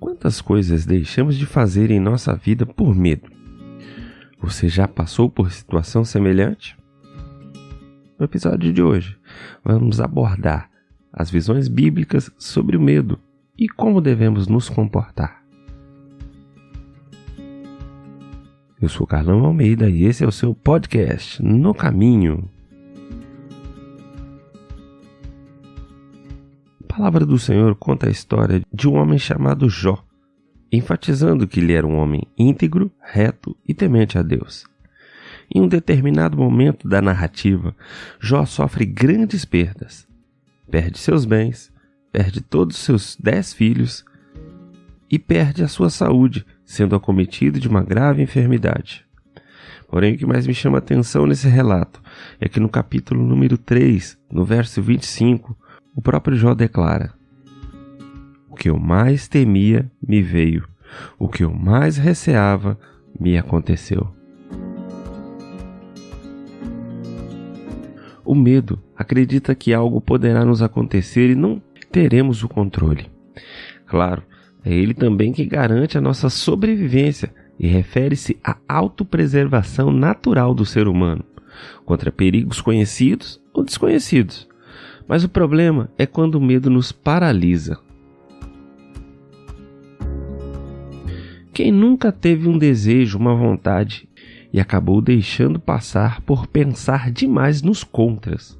Quantas coisas deixamos de fazer em nossa vida por medo? Você já passou por situação semelhante? No episódio de hoje, vamos abordar as visões bíblicas sobre o medo e como devemos nos comportar. Eu sou Carlão Almeida e esse é o seu podcast No Caminho. A palavra do Senhor conta a história de um homem chamado Jó, enfatizando que ele era um homem íntegro, reto e temente a Deus. Em um determinado momento da narrativa, Jó sofre grandes perdas. Perde seus bens, perde todos os seus 10 filhos e perde a sua saúde, sendo acometido de uma grave enfermidade. Porém, o que mais me chama a atenção nesse relato é que no capítulo número 3, no verso 25, o próprio Jó declara: "O que eu mais temia me veio, o que eu mais receava me aconteceu." O medo acredita que algo poderá nos acontecer e não teremos o controle. Claro, é ele também que garante a nossa sobrevivência e refere-se à autopreservação natural do ser humano contra perigos conhecidos ou desconhecidos. Mas o problema é quando o medo nos paralisa. Quem nunca teve um desejo, uma vontade e acabou deixando passar por pensar demais nos contras?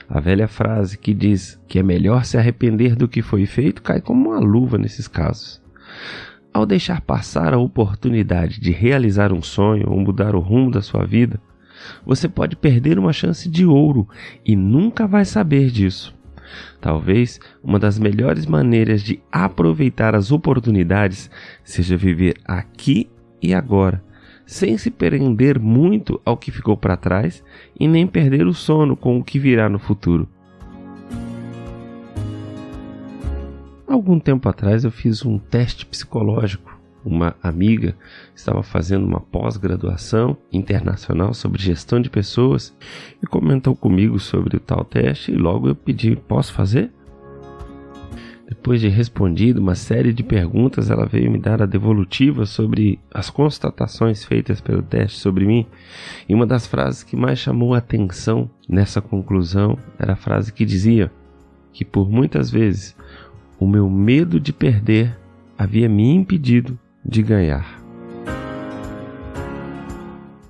A velha frase que diz que é melhor se arrepender do que foi feito cai como uma luva nesses casos. Ao deixar passar a oportunidade de realizar um sonho ou mudar o rumo da sua vida, você pode perder uma chance de ouro e nunca vai saber disso. Talvez uma das melhores maneiras de aproveitar as oportunidades seja viver aqui e agora, sem se prender muito ao que ficou para trás e nem perder o sono com o que virá no futuro. Algum tempo atrás eu fiz um teste psicológico. Uma amiga estava fazendo uma pós-graduação internacional sobre gestão de pessoas e comentou comigo sobre o tal teste e logo eu pedi: "Posso fazer?" Depois de respondido uma série de perguntas, ela veio me dar a devolutiva sobre as constatações feitas pelo teste sobre mim, e uma das frases que mais chamou a atenção nessa conclusão era a frase que dizia que por muitas vezes o meu medo de perder havia me impedido de ganhar.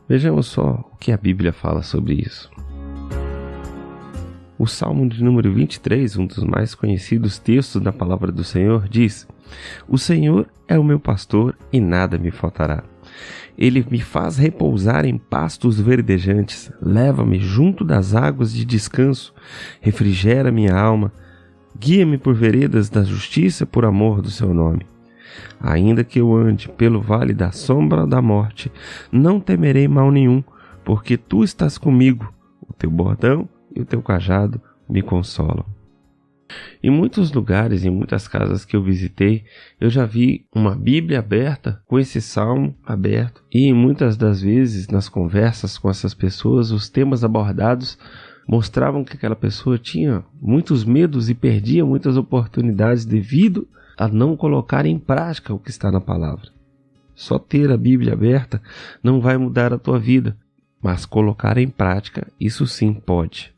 Vejamos só o que a Bíblia fala sobre isso. O Salmo de número 23, um dos mais conhecidos textos da palavra do Senhor, diz: "O Senhor é o meu pastor e nada me faltará. Ele me faz repousar em pastos verdejantes, leva-me junto das águas de descanso, refrigera minha alma, guia-me por veredas da justiça por amor do seu nome. Ainda que eu ande pelo vale da sombra da morte, não temerei mal nenhum, porque tu estás comigo, o teu bordão e o teu cajado me consolam." Em muitos lugares, em muitas casas que eu visitei, eu já vi uma Bíblia aberta, com esse salmo aberto, e muitas das vezes nas conversas com essas pessoas, os temas abordados mostravam que aquela pessoa tinha muitos medos e perdia muitas oportunidades devido a não colocar em prática o que está na palavra. Só ter a Bíblia aberta não vai mudar a tua vida, mas colocar em prática, isso sim pode.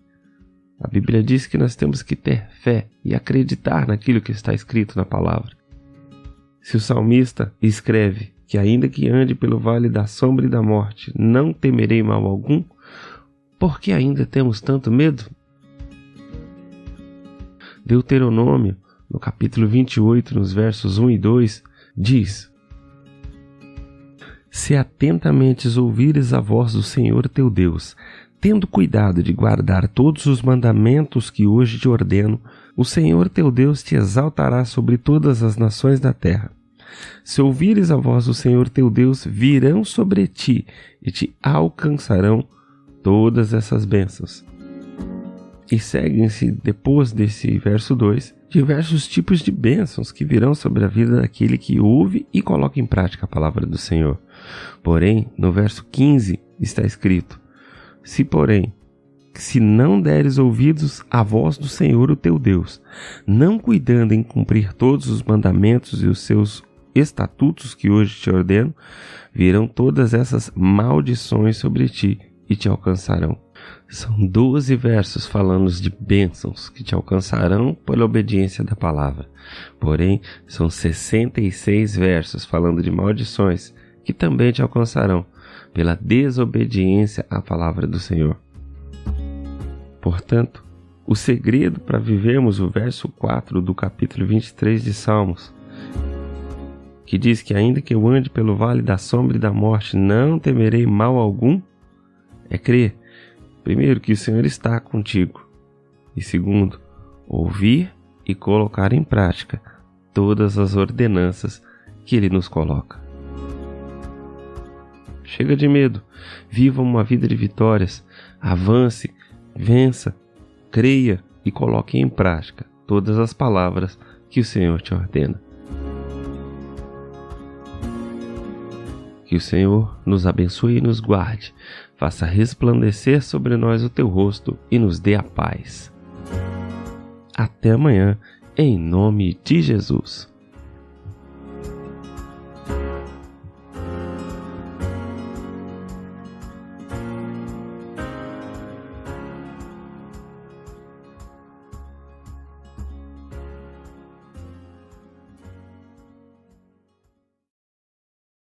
A Bíblia diz que nós temos que ter fé e acreditar naquilo que está escrito na palavra. Se o salmista escreve que ainda que ande pelo vale da sombra e da morte, não temerei mal algum, por que ainda temos tanto medo? Deuteronômio, no capítulo 28, nos versos 1 e 2, diz: "Se atentamente ouvires a voz do Senhor teu Deus, tendo cuidado de guardar todos os mandamentos que hoje te ordeno, o Senhor teu Deus te exaltará sobre todas as nações da terra. Se ouvires a voz do Senhor teu Deus, virão sobre ti e te alcançarão todas essas bênçãos." E seguem-se, depois desse verso 2, diversos tipos de bênçãos que virão sobre a vida daquele que ouve e coloca em prática a palavra do Senhor. Porém, no verso 15 está escrito: "Se, porém, se não deres ouvidos à voz do Senhor, o teu Deus, não cuidando em cumprir todos os mandamentos e os seus estatutos que hoje te ordeno, virão todas essas maldições sobre ti e te alcançarão. São 12 versos falando de bênçãos que te alcançarão pela obediência da palavra. Porém, são 66 versos falando de maldições que também te alcançarão pela desobediência à palavra do Senhor. Portanto, o segredo para vivermos o verso 4 do capítulo 23 de Salmos, que diz que ainda que eu ande pelo vale da sombra e da morte, não temerei mal algum, é crer, primeiro, que o Senhor está contigo, e segundo, ouvir e colocar em prática todas as ordenanças que Ele nos coloca. Chega de medo, viva uma vida de vitórias, avance, vença, creia e coloque em prática todas as palavras que o Senhor te ordena. Que o Senhor nos abençoe e nos guarde, faça resplandecer sobre nós o teu rosto e nos dê a paz. Até amanhã, em nome de Jesus.